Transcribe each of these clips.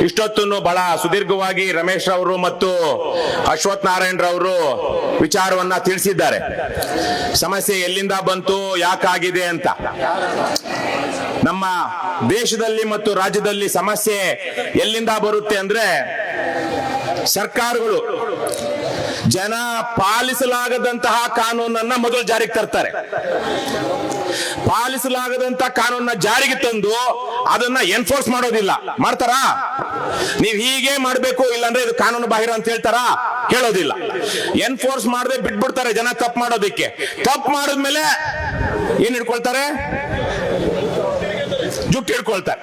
ಇಷ್ಟೊತ್ತನ್ನು ಬಹಳ ಸುದೀರ್ಘವಾಗಿ ರಮೇಶ್ ಅವರು ಮತ್ತು ಅಶ್ವಥ್ ನಾರಾಯಣ್ ರವರು ವಿಚಾರವನ್ನ ತಿಳಿಸಿದ್ದಾರೆ. ಸಮಸ್ಯೆ ಎಲ್ಲಿಂದ ಬಂತು, ಯಾಕಾಗಿದೆ ಅಂತ. ನಮ್ಮ ದೇಶದಲ್ಲಿ ಮತ್ತು ರಾಜ್ಯದಲ್ಲಿ ಸಮಸ್ಯೆ ಎಲ್ಲಿಂದ ಬರುತ್ತೆ ಅಂದ್ರೆ, ಸರ್ಕಾರಗಳು ಜನ ಪಾಲಿಸಲಾಗದಂತಹ ಕಾನೂನನ್ನ ಮೊದಲು ಜಾರಿಗೆ ತರ್ತಾರೆ. ಪಾಲಿಸಲಾಗದಂತ ಕಾನೂನನ್ನ ಜಾರಿಗೆ ತಂದು ಅದನ್ನ ಎನ್ಫೋರ್ಸ್ ಮಾಡೋದಿಲ್ಲ. ಮಾಡ್ತಾರಾ? ನೀವ್ ಹೀಗೆ ಮಾಡ್ಬೇಕು, ಇಲ್ಲಾಂದ್ರೆ ಇದು ಕಾನೂನು ಬಾಹಿರ ಅಂತ ಹೇಳ್ತಾರಾ? ಹೇಳೋದಿಲ್ಲ. ಎನ್ಫೋರ್ಸ್ ಮಾಡದೆ ಬಿಟ್ಬಿಡ್ತಾರೆ ಜನ ತಪ್ಪು ಮಾಡೋದಿಕ್ಕೆ. ತಪ್ಪು ಮಾಡಿದ್ಮೇಲೆ ಏನ್ ಹಿಡ್ಕೊಳ್ತಾರೆ? ಜುಟ್ಟು ಹಿಡ್ಕೊಳ್ತಾರೆ.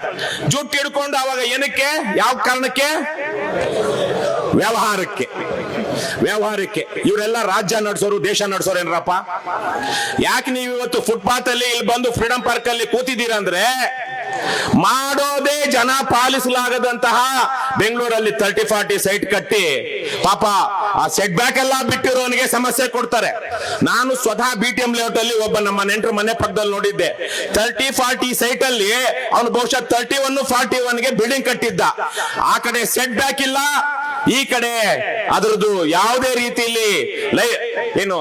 ಜುಟ್ಟು ಹಿಡ್ಕೊಂಡು ಅವಾಗ ಏನಕ್ಕೆ, ಯಾವ ಕಾರಣಕ್ಕೆ? ವ್ಯವಹಾರಕ್ಕೆ. ಇವರೆಲ್ಲ ರಾಜ್ಯ ನಡೆಸೋರು, ದೇಶ ನಡೆಸೋರು ಏನ್ರಪ್ಪ? ಯಾಕೆ ನೀವು ಇವತ್ತು ಫುಟ್ಪಾತ್ ಅಲ್ಲಿ ಇಲ್ಲಿ ಬಂದು ಫ್ರೀಡಂ ಪಾರ್ಕ್ ಅಲ್ಲಿ ಕೂತಿದ್ದೀರಾ ಅಂದ್ರೆ, ಮಾಡೋದೇ ಜನ ಪಾಲಿಸಲಾಗದಂತಹ ಬೆಂಗಳೂರಲ್ಲಿ 30-40 ಸೈಟ್ ಕಟ್ಟಿ ಪಾಪ ಆ ಸೆಟ್ ಬ್ಯಾಕ್ ಎಲ್ಲ ಬಿಟ್ಟಿರೋನಿಗೆ ಸಮಸ್ಯೆ ಕೊಡ್ತಾರೆ. ನಾನು ಸ್ವತಃ BTM ಲೇಔಟ್ ಅಲ್ಲಿ ಒಬ್ಬ ನಮ್ಮ ನೆಂಟರ ಮನೆ ಪಕ್ಕದಲ್ಲಿ ನೋಡಿದ್ದೆ. 30-40 ಸೈಟ್ ಅಲ್ಲಿ ಅವನು ಬಹುಶಃ 31-41ಗೆ ಬಿಲ್ಡಿಂಗ್ ಕಟ್ಟಿದ್ದ. ಆ ಕಡೆ ಸೆಟ್ ಬ್ಯಾಕ್ ಇಲ್ಲ, ಈ ಕಡೆ ಅದರದ್ದು ಯಾವುದೇ ರೀತಿಯಲ್ಲಿ ಏನು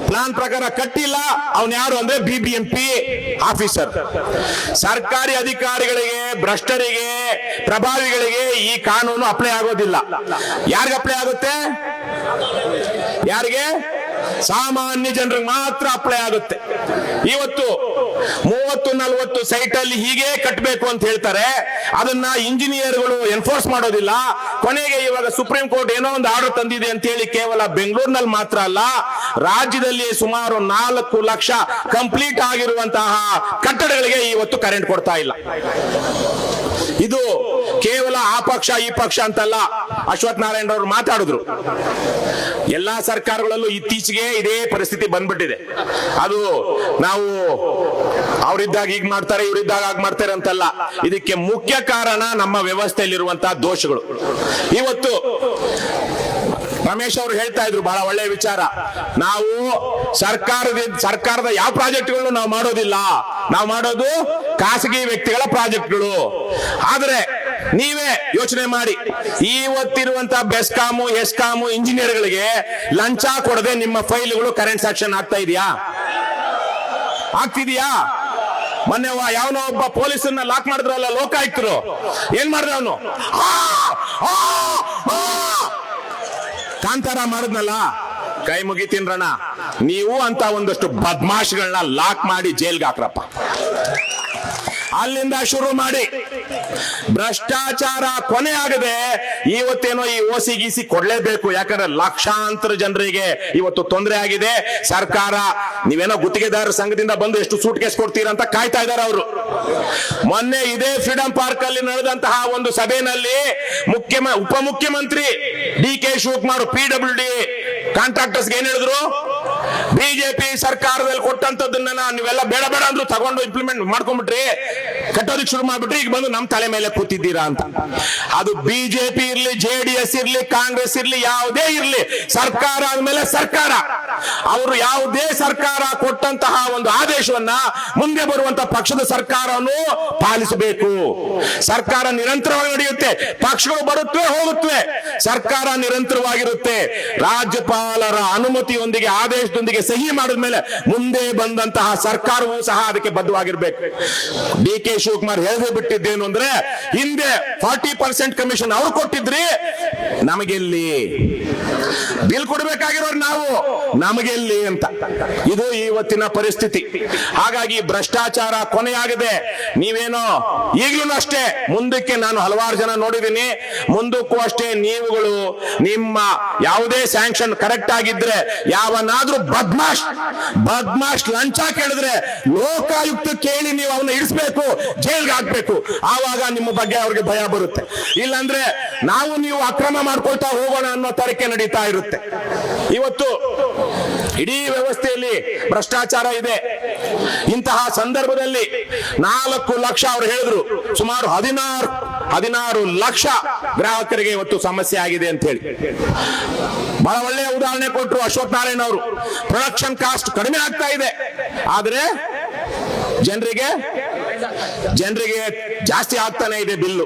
ಪ್ಲಾನ್ ಪ್ರಕಾರ ಕಟ್ಟಿಲ್ಲ. ಅವನು ಯಾರು ಅಂದ್ರೆ BBMP ಆಫೀಸರ್. ಸರ್ಕಾರಿ ಅಧಿಕಾರಿಗಳಿಗೆ, ಭ್ರಷ್ಟರಿಗೆ, ಪ್ರಭಾವಿಗಳಿಗೆ ಈ ಕಾನೂನು ಅಪ್ಲೈ ಆಗೋದಿಲ್ಲ. ಯಾರಿಗೆ ಅಪ್ಲೈ ಆಗುತ್ತೆ? ಯಾರಿಗೆ? ಸಾಮಾನ್ಯ ಜನರಿಗೆ ಮಾತ್ರ ಅಪ್ಲೈ ಆಗುತ್ತೆ. ಇವತ್ತು 30-40 ಸೈಟ್ ಅಲ್ಲಿ ಹೀಗೆ ಕಟ್ಟಬೇಕು ಅಂತ ಹೇಳ್ತಾರೆ. ಅದನ್ನ ಇಂಜಿನಿಯರ್ಗಳು ಎನ್ಫೋರ್ಸ್ ಮಾಡೋದಿಲ್ಲ. ಕೊನೆಗೆ ಇವಾಗ ಸುಪ್ರೀಂ ಕೋರ್ಟ್ ಏನೋ ಒಂದು ಆರ್ಡರ್ ತಂದಿದೆ ಅಂತ ಹೇಳಿ ಕೇವಲ ಬೆಂಗಳೂರಿನಲ್ಲಿ ಮಾತ್ರ ಅಲ್ಲ, ರಾಜ್ಯದಲ್ಲಿ ಸುಮಾರು 4 ಲಕ್ಷ ಕಂಪ್ಲೀಟ್ ಆಗಿರುವಂತಹ ಕಟ್ಟಡಗಳಿಗೆ ಇವತ್ತು ಕರೆಂಟ್ ಕೊಡ್ತಾ ಇಲ್ಲ. ಇದು ಕೇವಲ ಆ ಪಕ್ಷ ಈ ಪಕ್ಷ ಅಂತಲ್ಲ. ಅಶ್ವಥ್ ನಾರಾಯಣ್ ಅವರು ಮಾತಾಡಿದ್ರು. ಎಲ್ಲಾ ಸರ್ಕಾರಗಳಲ್ಲೂ ಇತ್ತೀಚೆಗೆ ಇದೇ ಪರಿಸ್ಥಿತಿ ಬಂದ್ಬಿಟ್ಟಿದೆ. ಅದು ನಾವು ಅವರಿದ್ದಾಗ ಈಗ ಮಾಡ್ತಾರೆ, ಇವರಿದ್ದಾಗ ಆಗ ಮಾಡ್ತಾರೆ ಅಂತಲ್ಲ. ಇದಕ್ಕೆ ಮುಖ್ಯ ಕಾರಣ ನಮ್ಮ ವ್ಯವಸ್ಥೆಯಲ್ಲಿರುವಂತಹ ದೋಷಗಳು. ಇವತ್ತು ರಮೇಶ್ ಅವರು ಹೇಳ್ತಾ ಇದ್ರು ಬಹಳ ಒಳ್ಳೆಯ ವಿಚಾರ. ನಾವು ಸರ್ಕಾರದ ಯಾವ ಪ್ರಾಜೆಕ್ಟ್ಗಳನ್ನು ನಾವು ಮಾಡೋದಿಲ್ಲ, ನಾವು ಮಾಡೋದು ಖಾಸಗಿ ವ್ಯಕ್ತಿಗಳ ಪ್ರಾಜೆಕ್ಟ್ಗಳು. ಆದ್ರೆ ನೀವೇ ಯೋಚನೆ ಮಾಡಿ, ಇವತ್ತಿರುವಂತಹ ಬೆಸ್ಕಾಮು, ಎಸ್ಕಾಮು ಇಂಜಿನಿಯರ್ಗಳಿಗೆ ಲಂಚ ಕೊಡದೆ ನಿಮ್ಮ ಫೈಲ್ಗಳು ಕರೆಂಟ್ ಸ್ಯಾಕ್ಷನ್ ಆಗ್ತಾ ಇದೆಯಾ? ಆಗ್ತಿದೆಯಾ? ಮೊನ್ನೆ ಯಾವನೋ ಒಬ್ಬ ಪೊಲೀಸನ್ನ ಲಾಕ್ ಮಾಡಿದ್ರಲ್ಲ ಲೋಕಾಯುಕ್ತರು, ಏನ್ ಮಾಡಿದ್ರೆ ಅವನು ಕಾಂತಾರ ಮಾಡಿದ್ನಲ್ಲ. ಕೈ ಮುಗಿತೀನ್ರಣ, ನೀವು ಅಂತ ಒಂದಷ್ಟು ಬದ್ಮಾಶ್ಗಳನ್ನ ಲಾಕ್ ಮಾಡಿ ಜೈಲ್ಗೆ ಹಾಕ್ರಪ್ಪ. ಅಲ್ಲಿಂದ ಶುರು ಮಾಡಿ ಭ್ರಷ್ಟಾಚಾರ ಕೊನೆ ಆಗದೆ ಇವತ್ತೇನೋ ಈ ಓಸಿ ಗೀಸಿ ಕೊಡ್ಲೇಬೇಕು. ಯಾಕಂದ್ರೆ ಲಕ್ಷಾಂತರ ಜನರಿಗೆ ಇವತ್ತು ತೊಂದರೆ ಆಗಿದೆ. ಸರ್ಕಾರ ನೀವೇನೋ ಗುತ್ತಿಗೆದಾರರ ಸಂಘದಿಂದ ಬಂದು ಎಷ್ಟು ಸೂಟ್ ಕೇಸ್ ಕೊಡ್ತೀರಾ ಅಂತ ಕಾಯ್ತಾ ಇದ್ದಾರೆ ಅವರು. ಮೊನ್ನೆ ಇದೇ ಫ್ರೀಡಂ ಪಾರ್ಕ್ ಅಲ್ಲಿ ನಡೆದಂತಹ ಒಂದು ಸಭೆಯಲ್ಲಿ ಉಪಮುಖ್ಯಮಂತ್ರಿ DK ಶಿವಕುಮಾರ್ PWD ಕಾಂಟ್ರಾಕ್ಟರ್ಸ್ಗೆ ಏನ್ ಹೇಳಿದ್ರು? ಬಿಜೆಪಿ ಸರ್ಕಾರದಲ್ಲಿ ಕೊಟ್ಟಂತದನ್ನ ನೀವೆಲ್ಲ ಬೇಡ ಬೇಡ ಅಂದ್ರು, ತಗೊಂಡು ಇಂಪ್ಲಿಮೆಂಟ್ ಮಾಡ್ಕೊಂಡ್ಬಿಟ್ರಿ, ಕಟ್ಟೋದಕ್ಕೆ ಶುರು ಮಾಡ್ಬಿಟ್ರಿ, ಈಗ ಬಂದು ನಮ್ಮ ತಲೆ ಮೇಲೆ ಕೂತಿದ್ದೀರಾ ಅಂತ. ಅದು ಬಿಜೆಪಿ ಇರ್ಲಿ, JDS ಇರ್ಲಿ, ಕಾಂಗ್ರೆಸ್ ಇರ್ಲಿ, ಯಾವುದೇ ಇರ್ಲಿ, ಸರ್ಕಾರ ಆದ್ಮೇಲೆ ಸರ್ಕಾರ. ಅವರು ಯಾವುದೇ ಸರ್ಕಾರ ಕೊಟ್ಟಂತಹ ಒಂದು ಆದೇಶವನ್ನ ಮುಂದೆ ಬರುವಂತಹ ಪಕ್ಷದ ಸರ್ಕಾರವನ್ನು ಪಾಲಿಸಬೇಕು. ಸರ್ಕಾರ ನಿರಂತರವಾಗಿ ನಡೆಯುತ್ತೆ, ಪಕ್ಷಗಳು ಬರುತ್ತವೆ ಹೋಗುತ್ತವೆ, ಸರ್ಕಾರ ನಿರಂತರವಾಗಿರುತ್ತೆ. ರಾಜ್ಯಪಾಲರ ಅನುಮತಿಯೊಂದಿಗೆ, ಆದೇಶದೊಂದಿಗೆ ಸಹಿ ಮಾಡಿದ ಮೇಲೆ ಮುಂದೆ ಬಂದಂತಹ ಸರ್ಕಾರವೂ ಸಹ ಅದಕ್ಕೆ ಬದ್ಧವಾಗಿರ್ಬೇಕು. DK ಶಿವಕುಮಾರ್ ಹೇಳದೆ ಬಿಟ್ಟಿದ್ದೇನು ಅಂದ್ರೆ, ಹಿಂದೆ 40% ಕಮಿಷನ್ ಅವ್ರು ಕೊಟ್ಟಿದ್ರಿ, ನಮಗೆಲ್ಲಿ ಬಿಲ್ ಕೊಡಬೇಕಾಗಿರೋರು ನಾವು, ನಮಗೆಲ್ಲಿ ಅಂತ. ಇದು ಇವತ್ತಿನ ಪರಿಸ್ಥಿತಿ. ಹಾಗಾಗಿ ಭ್ರಷ್ಟಾಚಾರ ಕೊನೆಯಾಗದೆ ನೀವೇನೋ ಈಗಲೂ ಅಷ್ಟೇ, ಮುಂದಕ್ಕೆ ನಾನು ಹಲವಾರು ಜನ ನೋಡಿದ್ದೀನಿ, ಮುಂದಕ್ಕೂ ಅಷ್ಟೇ ನೀವುಗಳು ನಿಮ್ಮ ಯಾವುದೇ ಸ್ಯಾಂಕ್ಷನ್ ಕರೆಕ್ಟ್ ಆಗಿದ್ರೆ ಯಾವನಾದ್ರೂ ಬದ್ಮಾಶ್ ಲಂಚ ಕೇಳಿದ್ರೆ ಲೋಕಾಯುಕ್ತ ಕೇಳಿ ನೀವು ಅವನ್ನ ಇಡಿಸ್ಬೇಕು, ಜೈಲ್ಗೆ ಹಾಕ್ಬೇಕು. ಆವಾಗ ನಿಮ್ಮ ಬಗ್ಗೆ ಅವ್ರಿಗೆ ಭಯ ಬರುತ್ತೆ. ಇಲ್ಲಾಂದ್ರೆ ನಾವು ನೀವು ಅಕ್ರಮ ಮಾಡ್ಕೊಳ್ತಾ ಹೋಗೋಣ ಅನ್ನೋ ತರಕೆ ನಡೀತಾ ಇರುತ್ತೆ. ಇವತ್ತು ಇಡೀ ವ್ಯವಸ್ಥೆಯಲ್ಲಿ ಭ್ರಷ್ಟಾಚಾರ ಇದೆ. ಇಂತಹ ಸಂದರ್ಭದಲ್ಲಿ 4 ಲಕ್ಷ ಅವರು ಹೇಳಿದ್ರು, ಸುಮಾರು 16 ಲಕ್ಷ ಗ್ರಾಹಕರಿಗೆ ಇವತ್ತು ಸಮಸ್ಯೆ ಆಗಿದೆ ಅಂತ ಹೇಳಿ ಬಹಳ ಒಳ್ಳೆಯ ಉದಾಹರಣೆ ಕೊಟ್ಟರು ಅಶ್ವಥ್ ನಾರಾಯಣ್ ಅವರು. ಪ್ರೊಡಕ್ಷನ್ ಕಾಸ್ಟ್ ಕಡಿಮೆ ಆಗ್ತಾ ಇದೆ, ಆದ್ರೆ ಜನರಿಗೆ ಜನರಿಗೆ ಜಾಸ್ತಿ ಆಗ್ತಾನೆ ಇದೆ ಬಿಲ್ಲು.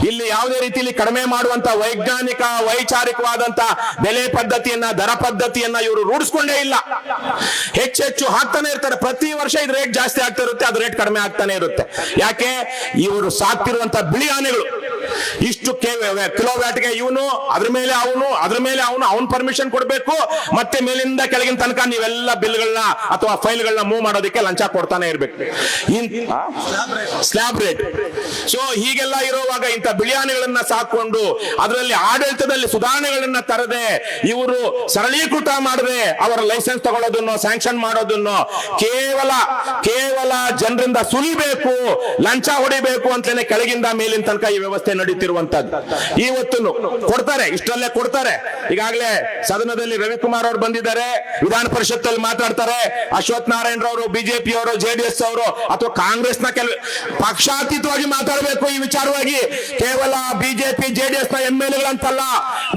ಇಲ್ಲಿ ಯಾವುದೇ ರೀತಿಯಲ್ಲಿ ಕಡಿಮೆ ಮಾಡುವಂತ ವೈಜ್ಞಾನಿಕ ವೈಚಾರಿಕವಾದಂತ ಬೆಲೆ ಪದ್ಧತಿಯನ್ನ, ದರ ಪದ್ಧತಿಯನ್ನ ಇವರು ರೂಢಿಸ್ಕೊಂಡೇ ಇಲ್ಲ. ಹೆಚ್ಚೆಚ್ಚು ಹಾಕ್ತಾನೆ ಇರ್ತಾರೆ. ಪ್ರತಿ ವರ್ಷ ಇದು ರೇಟ್ ಜಾಸ್ತಿ ಆಗ್ತಾ ಇರುತ್ತೆ, ಅದು ರೇಟ್ ಕಡಿಮೆ ಆಗ್ತಾನೆ ಇರುತ್ತೆ. ಯಾಕೆ? ಇವರು ಸಾಕ್ತಿರುವಂತ ಬಿಳಿ ಆನೆಗಳು ಇಷ್ಟು ಕಿಲೋವ್ಯಾಟ್ಗೆ ಇವನು, ಅದ್ರ ಮೇಲೆ ಅವನು ಪರ್ಮಿಷನ್ ಕೊಡ್ಬೇಕು, ಮತ್ತೆ ಮೇಲಿಂದ ಕೆಳಗಿನ ತನಕ ನೀವೆಲ್ಲ ಬಿಲ್ಗಳನ್ನ ಅಥವಾ ಫೈಲ್ಗಳನ್ನ ಮೂವ್ ಮಾಡೋದಕ್ಕೆ ಲಂಚ ಕೊಡ್ತಾನೆ ಇರ್ಬೇಕು, ಸ್ಲ್ಯಾಬ್ ರೇಟ್. ಸೊ ಹೀಗೆಲ್ಲ ಇರುವಾಗ ಇಂಥ ಬಿಳಿಯಾನೆಗಳನ್ನ ಸಾಕೊಂಡು ಅದರಲ್ಲಿ ಆಡಳಿತದಲ್ಲಿ ಸುಧಾರಣೆಗಳನ್ನ ತರದೆ ಇವರು ಸರಳೀಕೃತ ಮಾಡದೆ ಅವರ ಲೈಸೆನ್ಸ್ ತಗೊಳ್ಳೋದನ್ನು, ಸ್ಯಾಂಕ್ಷನ್ ಮಾಡೋದನ್ನು ಕೇವಲ ಜನರಿಂದ ಸುಲಿಬೇಕು, ಲಂಚ ಹೊಡಿಬೇಕು ಅಂತಲೇ ಕೆಳಗಿಂದ ಮೇಲಿನ ತನಕ ಈ ವ್ಯವಸ್ಥೆ ನಡೀತಿರುವಂತದ್ದು. ಇವತ್ತು ಕೊಡ್ತಾರೆ, ಇಷ್ಟರಲ್ಲೇ ಕೊಡ್ತಾರೆ. ಈಗಾಗಲೇ ಸದನದಲ್ಲಿ ರವಿಕುಮಾರ್ ಅವರು ಬಂದಿದ್ದಾರೆ, ವಿಧಾನ ಪರಿಷತ್ತಲ್ಲಿ ಮಾತಾಡ್ತಾರೆ. ಅಶ್ವಥ್ ನಾರಾಯಣ ಅವರು, ಬಿಜೆಪಿ ಅವರು, ಜೆಡಿಎಸ್ ಅವರು ಅಥವಾ ಕಾಂಗ್ರೆಸ್ನ ಪಕ್ಷಾತೀತವಾಗಿ ಮಾತಾಡಬೇಕು ಈ ವಿಚಾರವಾಗಿ. ಕೇವಲ ಬಿಜೆಪಿ ಜೆಡಿಎಸ್ ನ ಎಂಎಲ್ಎಗಳಂತಲ್ಲ,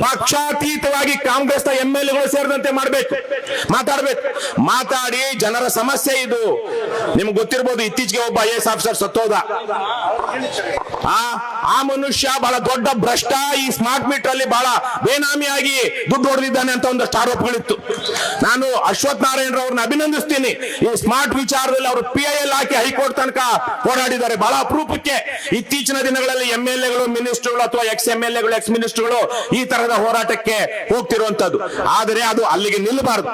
ಪಕ್ಷಾತೀತವಾಗಿ ಕಾಂಗ್ರೆಸ್ ನ ಎಂಎಲ್ಎಗಳು ಸೇರಿದಂತೆ ಮಾತಾಡಬೇಕು. ಮಾತಾಡಿ ಜನರ ಸಮಸ್ಯೆ ಇದು. ನಿಮ್ಗೆ ಗೊತ್ತಿರಬಹುದು, ಇತ್ತೀಚೆಗೆ ಒಬ್ಬ IAS ಆಫೀಸರ್ ಸತ್ತೋದ. ಆ ಮನುಷ್ಯ ಬಹಳ ದೊಡ್ಡ ಭ್ರಷ್ಟ, ಈ ಸ್ಮಾರ್ಟ್ ಮೀಟರ್ ಅಲ್ಲಿ ಬಹಳ ಬೇನಾಮಿಯಾಗಿ ದುಡ್ಡು ಹೊಡೆದಿದ್ದಾನೆ ಅಂತ ಒಂದಷ್ಟು ಆರೋಪಗಳಿತ್ತು. ನಾನು ಅಶ್ವಥ್ ನಾರಾಯಣ ಅವ್ರನ್ನ ಅಭಿನಂದಿಸ್ತೀನಿ. ಈ ಸ್ಮಾರ್ಟ್ ವಿಚಾರದಲ್ಲಿ ಅವರು PIL ಹಾಕಿ ಹೈಕೋರ್ಟ್ ತನಕ ಹೋರಾಡಿದ್ದಾರೆ. ಬಹಳ ಅಪರೂಪಕ್ಕೆ ಇತ್ತೀಚಿನ ದಿನಗಳಲ್ಲಿ ಎಂಎಲ್ಎಗಳು, ಮಿನಿಸ್ಟರ್ಗಳು ಅಥವಾ ಎಕ್ಸ್ ಎಂಎಲ್ಎಗಳು, ಎಕ್ಸ್ ಮಿನಿಸ್ಟರ್ಗಳು ಈ ತರಹದ ಹೋರಾಟಕ್ಕೆ ಹೋಗ್ತಿರುವಂತದ್ದು. ಆದರೆ ಅದು ಅಲ್ಲಿಗೆ ನಿಲ್ಲಬಾರದು.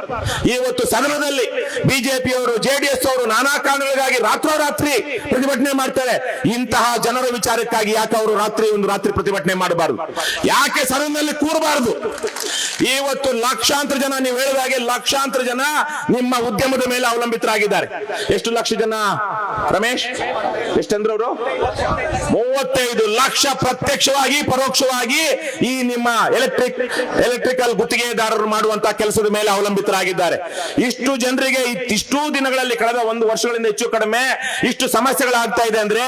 ಇವತ್ತು ಸದನದಲ್ಲಿ ಬಿಜೆಪಿಯವರು, ಜೆಡಿಎಸ್ ಅವರು ನಾನಾ ಕಾರಣಗಳಿಗಾಗಿ ರಾತ್ರೋರಾತ್ರಿ ಪ್ರತಿಭಟನೆ ಮಾಡ್ತಾರೆ. ಇಂತಹ ಜನರ ವಿಚಾರಕ್ಕಾಗಿ ಯಾಕೆ ಅವರು ಒಂದು ರಾತ್ರಿ ಪ್ರತಿಭಟನೆ ಮಾಡಬಾರದು? ಯಾಕೆ ಸದನದಲ್ಲಿ ಕೂರಬಾರದು? ಇವತ್ತು ಲಕ್ಷಾಂತರ ಜನ, ನೀವು ಹೇಳಿದ ಹಾಗೆ ಲಕ್ಷಾಂತರ ಜನ ನಿಮ್ಮ ಉದ್ಯಮದ ಮೇಲೆ ಅವಲಂಬಿತರಾಗಿದ್ದಾರೆ. ಎಷ್ಟು ಲಕ್ಷ ಜನ ರಮೇಶ್? ಎಷ್ಟಂದ್ರು ಅವರು? 35 ಲಕ್ಷ ಪ್ರತ್ಯಕ್ಷವಾಗಿ ಪರೋಕ್ಷವಾಗಿ ಈ ನಿಮ್ಮ ಎಲೆಕ್ಟ್ರಿಕಲ್ ಗುತ್ತಿಗೆದಾರರು ಮಾಡುವಂತಹ ಕೆಲಸದ ಮೇಲೆ ಅವಲಂಬಿತರಾಗಿದ್ದಾರೆ. ಇಷ್ಟು ಜನರಿಗೆ ಇಷ್ಟು ದಿನಗಳಲ್ಲಿ, ಕಳೆದ 1 ವರ್ಷಗಳಿಂದ ಹೆಚ್ಚು ಕಡಿಮೆ ಇಷ್ಟು ಸಮಸ್ಯೆಗಳಾಗ್ತಾ ಇದೆ ಅಂದ್ರೆ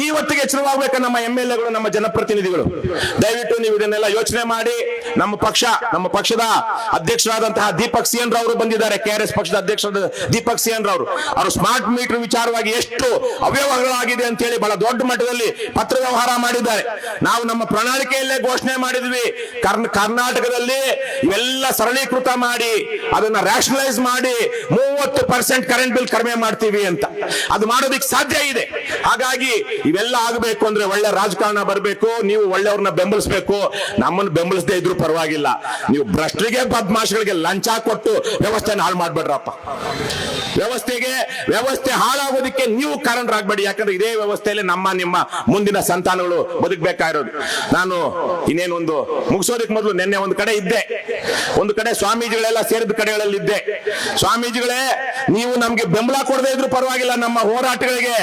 ಇವತ್ತಿಗೆ ಎಚ್ಚರವಾಗಬೇಕು ನಮ್ಮ ಎಂಎಲ್ಎಗಳು, ನಮ್ಮ ಜನಪ್ರತಿನಿಧಿಗಳು. ದಯವಿಟ್ಟು ನೀವು ಇದನ್ನೆಲ್ಲ ಯೋಚನೆ ಮಾಡಿ. ನಮ್ಮ ಪಕ್ಷದ ಅಧ್ಯಕ್ಷರಾದಂತಹ ದೀಪಕ್ CN ರವರು ಬಂದಿದ್ದಾರೆ. KRS ಪಕ್ಷದ ಅಧ್ಯಕ್ಷರಾದ ದೀಪಕ್ CN ರವರು ಸ್ಮಾರ್ಟ್ ಮೀಟರ್ ವಿಚಾರವಾಗಿ ಎಷ್ಟು ಅವ್ಯವಹಾರಗಳಾಗಿದೆ ಅಂತ ಹೇಳಿ ಬಹಳ ದೊಡ್ಡ ಮಟ್ಟದಲ್ಲಿ ಪತ್ರ ವ್ಯವಹಾರ ಮಾಡಿದ್ದಾರೆ. ನಾವು ನಮ್ಮ ಪ್ರಣಾಳಿಕೆಯಲ್ಲೇ ಘೋಷಣೆ ಮಾಡಿದ್ವಿ, ಕರ್ನಾಟಕದಲ್ಲಿ ಇವೆಲ್ಲ ಸರಳೀಕೃತ ಮಾಡಿ ಅದನ್ನ ರ್ಯಾಷನಲೈಸ್ ಮಾಡಿ 30% ಕರೆಂಟ್ ಬಿಲ್ ಕಡಿಮೆ ಮಾಡ್ತೀವಿ ಅಂತ. ಅದು ಮಾಡೋದಕ್ಕೆ ಸಾಧ್ಯ ಇದೆ. ಹಾಗಾಗಿ ಇವೆಲ್ಲ ಆಗಬೇಕು ಅಂದ್ರೆ ಒಳ್ಳೆ ರಾಜಕಾರಣ ಬರಬೇಕು. ನೀವು ಒಳ್ಳೆಯವ್ರನ್ನ ಬೆಂಬಲಿಸಬೇಕು. ನಮ್ಮನ್ನು ಬೆಂಬಲಿಸದೇ ಇದ್ರು ಪರವಾಗಿಲ್ಲ, ನೀವು ಭ್ರಷ್ಟರಿಗೆ, ಬದ್ಮಾಶಗಳಿಗೆ ಲಂಚ ಕೊಟ್ಟು ವ್ಯವಸ್ಥೆನ ಹಾಳು ಮಾಡ್ಬೇಡ್ರಪ್ಪ. ವ್ಯವಸ್ಥೆ ಹಾಳಾಗೋದಕ್ಕೆ ನೀವು ಕಾರಣರಾಗಬೇಡಿ. ಯಾಕಂದ್ರೆ ಇದೇ ವ್ಯವಸ್ಥೆಯಲ್ಲಿ ನಿಮ್ಮ ಮುಂದಿನ ಸಂತಾನಗಳು ಬದುಕಬೇಕಾಗಿರೋದು. ನಾನು ಇನ್ನೇನೊಂದು ಮುಗಿಸೋದಕ್ಕೆ ಮೊದಲು ನಿನ್ನೆ ಒಂದು ಕಡೆ ಇದ್ದೆ, ಒಂದು ಕಡೆ ಸ್ವಾಮೀಜಿಗಳೆಲ್ಲ ಸೇರಿದ ಕಡೆಗಳಲ್ಲಿ ಇದ್ದೆ. ಸ್ವಾಮೀಜಿಗಳೇ, ನೀವು ನಮ್ಗೆ ಬೆಂಬಲ ಕೊಡದೇ ಇದ್ರು ಪರವಾಗಿಲ್ಲ, ನಮ್ಮ ಹೋರಾಟಗಳಿಗೆ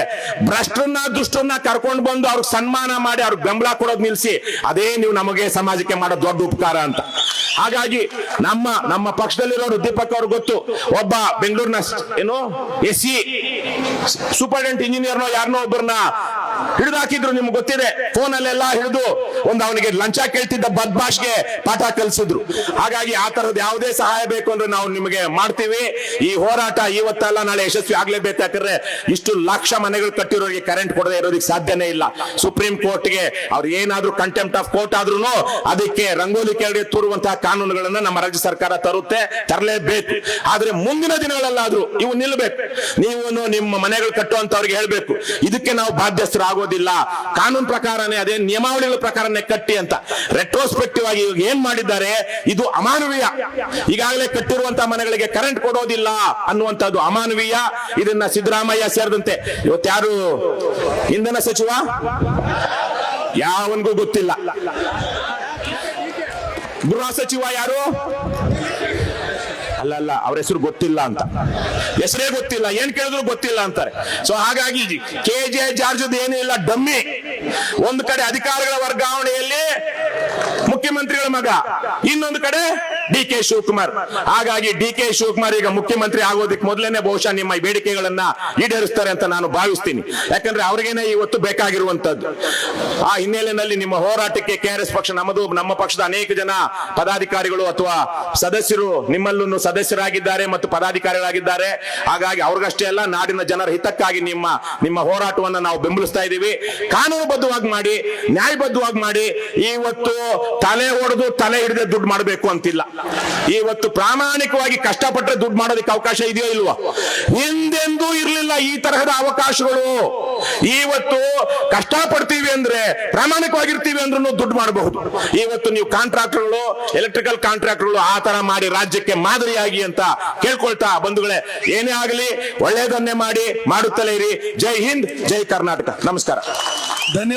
ಭ್ರಷ್ಟರನ್ನ, ದುಷ್ಟರನ್ನ ಕರ್ಕೊಂಡು ಬಂದು ಅವ್ರಿಗೆ ಸನ್ಮಾನ ಮಾಡಿ ಅವ್ರಿಗೆ ಬೆಂಬಲ ಕೊಡೋದು ನಿಲ್ಸಿ. ಅದೇ ನೀವು ನಮಗೆ ಸಮಾಜಕ್ಕೆ ಮಾಡೋ ದೊಡ್ಡ ಉಪಕಾರ ಅಂತ. ಹಾಗಾಗಿ ನಮ್ಮ ಪಕ್ಷದಲ್ಲಿರೋರು ದೀಪಕ್ ಅವ್ರಿಗೆ ಗೊತ್ತು, ಒಬ್ಬ ಬೆಂಗಳೂರಿನ SE ಸೂಪರ್ಡೆಂಟ್ ಇಂಜಿನಿಯರ್ನೋ ಯಾರನ್ನೋ ಒಬ್ಬರನ್ನ ಹಿಡಿದಾಕಿದ್ರು. ನಿಮ್ಗೆ ಗೊತ್ತಿದೆ, ಫೋನ್ ಅಲ್ಲೆಲ್ಲ ಹಿಡಿದು ಅವನಿಗೆ ಲಂಚ ಕೇಳ್ತಿದ್ದ ಬದ್ಮಾಶ್ಗೆ ಪಾಠ ಕಲಿಸಿದ್ರು. ಹಾಗಾಗಿ ಆ ತರದ್ ಯಾವುದೇ ಸಹಾಯ ಬೇಕು ಅಂದ್ರೆ ನಾವು ನಿಮಗೆ ಮಾಡ್ತೀವಿ. ಈ ಹೋರಾಟ ಇವತ್ತಲ್ಲ ನಾಳೆ ಯಶಸ್ವಿ ಆಗ್ಲೇಬೇಕು. ಯಾಕಂದ್ರೆ ಇಷ್ಟು ಲಕ್ಷ ಮನೆಗಳು ಕಟ್ಟಿರೋರಿಗೆ ಕರೆಂಟ್ ಕೊಡದೆ ಇರೋದಕ್ಕೆ ಸಾಧ್ಯನೇ ಇಲ್ಲ. ಸುಪ್ರೀಂ ಕೋರ್ಟ್ಗೆ ಅವ್ರು ಏನಾದ್ರೂ ಕಂಟೆಂಪ್ಟ್ ಆಫ್ ಕೋರ್ಟ್ ಆದ್ರೂ ಅದಕ್ಕೆ ರಂಗೋಲಿ ಕೆಳಗೆ ತೂರುವಂತಹ ಕಾನೂನುಗಳನ್ನ ನಮ್ಮ ರಾಜ್ಯ ಸರ್ಕಾರ ತರಲೇಬೇಕು. ಆದ್ರೆ ಮುಂದಿನ ದಿನಗಳಲ್ಲಾದ್ರೂ ಇವು ನಿಲ್ಲಬೇಕು. ನೀವು ನಿಮ್ಮ ಮನೆಗಳು ಕಟ್ಟುವಂತವ್ರಿಗೆ ಹೇಳ್ಬೇಕು, ಇದಕ್ಕೆ ನಾವು ಬಾಧ್ಯಸ್ಥರಾಗೋದಿಲ್ಲ, ಕಾನೂನು ಪ್ರಕಾರನೇ, ಅದೇ ನಿಯಮಾವಳಿಗಳ ಪ್ರಕಾರನೇ ಕಟ್ಟಿ ಅಂತ. ರೆಟ್ರೋಸ್ಪೆಕ್ಟಿವ್ ಆಗಿ ಇವಾಗ ಏನ್ ಮಾಡಿದ್ದಾರೆ, ಇದು ಅಮಾನವೀಯ. ಈಗಾಗಲೇ ಕಟ್ಟಿರುವಂತಹ ಮನೆಗಳಿಗೆ ಕರೆಂಟ್ ಕೊಡೋದಿಲ್ಲ ಅನ್ನುವಂಥದ್ದು ಅಮಾನವೀಯ. ಇದನ್ನ ಸಿದ್ದರಾಮಯ್ಯ ಸೇರಿದಂತೆ ಇವತ್ತ್ಯಾರು ಇಂಧನ ಸಚಿವ ಯಾವನ್ಗೂ ಗೊತ್ತಿಲ್ಲ, ಗೃಹ ಸಚಿವ ಯಾರು ಅಲ್ಲ, ಅವ್ರ ಹೆಸರು ಗೊತ್ತಿಲ್ಲ ಅಂತ, ಹೆಸರೇ ಗೊತ್ತಿಲ್ಲ, ಏನ್ ಕೇಳಿದ್ರು ಗೊತ್ತಿಲ್ಲ ಅಂತಾರೆ. ಸೊ ಹಾಗಾಗಿ KJ ಜಾರ್ಜ್ ಏನಿಲ್ಲ, ಡಮ್ಮಿ. ಒಂದು ಕಡೆ ಅಧಿಕಾರಿಗಳ ವರ್ಗಾವಣೆಯಲ್ಲಿ ಮುಖ್ಯಮಂತ್ರಿಗಳ ಮಗ, ಇನ್ನೊಂದು ಕಡೆ ಡಿ ಕೆ ಶಿವಕುಮಾರ್. ಹಾಗಾಗಿ ಡಿ ಕೆ ಶಿವಕುಮಾರ್ ಈಗ ಮುಖ್ಯಮಂತ್ರಿ ಆಗೋದಕ್ಕೆ ಮೊದಲೇನೆ ಬಹುಶಃ ನಿಮ್ಮ ಈ ಬೇಡಿಕೆಗಳನ್ನ ಈಡೇರಿಸ್ತಾರೆ ಅಂತ ನಾನು ಭಾವಿಸ್ತೀನಿ. ಯಾಕಂದ್ರೆ ಅವ್ರಿಗೇನೆ ಇವತ್ತು ಬೇಕಾಗಿರುವಂತದ್ದು. ಆ ಹಿನ್ನೆಲೆಯಲ್ಲಿ ನಿಮ್ಮ ಹೋರಾಟಕ್ಕೆ KRS ಪಕ್ಷ, ನಮ್ಮ ಪಕ್ಷದ ಅನೇಕ ಜನ ಪದಾಧಿಕಾರಿಗಳು ಅಥವಾ ಸದಸ್ಯರು ನಿಮ್ಮಲ್ಲೂ ಸದಸ್ಯರಾಗಿದ್ದಾರೆ ಮತ್ತು ಪದಾಧಿಕಾರಿಗಳಾಗಿದ್ದಾರೆ. ಹಾಗಾಗಿ ಅವ್ರಿಗಷ್ಟೇ ಅಲ್ಲ, ನಾಡಿನ ಜನರ ಹಿತಕ್ಕಾಗಿ ನಿಮ್ಮ ಹೋರಾಟವನ್ನ ನಾವು ಬೆಂಬಲಿಸ್ತಾ ಇದ್ದೀವಿ. ಕಾನೂನುಬದ್ಧವಾಗಿ ಮಾಡಿ, ನ್ಯಾಯಬದ್ಧವಾಗಿ ಮಾಡಿ. ಇವತ್ತು ತಲೆ ಹೊಡೆದು ತಲೆ ಹಿಡಿದು ದುಡ್ಡು ಮಾಡಬೇಕು ಅಂತಿಲ್ಲ. ಇವತ್ತು ಪ್ರಾಮಾಣಿಕವಾಗಿ ಕಷ್ಟಪಟ್ಟರೆ ದುಡ್ಡು ಮಾಡೋದಕ್ಕೆ ಅವಕಾಶ ಇದೆಯೋ ಇಲ್ವಾ? ಹಿಂದೆಂದೂ ಇರಲಿಲ್ಲ ಈ ತರಹದ ಅವಕಾಶಗಳು. ಇವತ್ತು ಕಷ್ಟಪಡ್ತೀವಿ ಅಂದ್ರೆ, ಪ್ರಾಮಾಣಿಕವಾಗಿರ್ತೀವಿ ಅಂದ್ರೂ ದುಡ್ಡು ಮಾಡಬಹುದು. ಇವತ್ತು ನೀವು ಕಾಂಟ್ರಾಕ್ಟರ್ಗಳು, ಎಲೆಕ್ಟ್ರಿಕಲ್ ಕಾಂಟ್ರಾಕ್ಟರ್ಗಳು ಆ ತರ ಮಾಡಿ ರಾಜ್ಯಕ್ಕೆ ಮಾದರಿಯಾಗಿ ಅಂತ ಕೇಳ್ಕೊಳ್ತಾ, ಬಂಧುಗಳೇ, ಏನೇ ಆಗಲಿ ಒಳ್ಳೆಯದನ್ನೇ ಮಾಡಿ, ಮಾಡುತ್ತಲೇ ಇರಿ. ಜೈ ಹಿಂದ್, ಜೈ ಕರ್ನಾಟಕ. ನಮಸ್ಕಾರ. ಧನ್ಯವಾದ.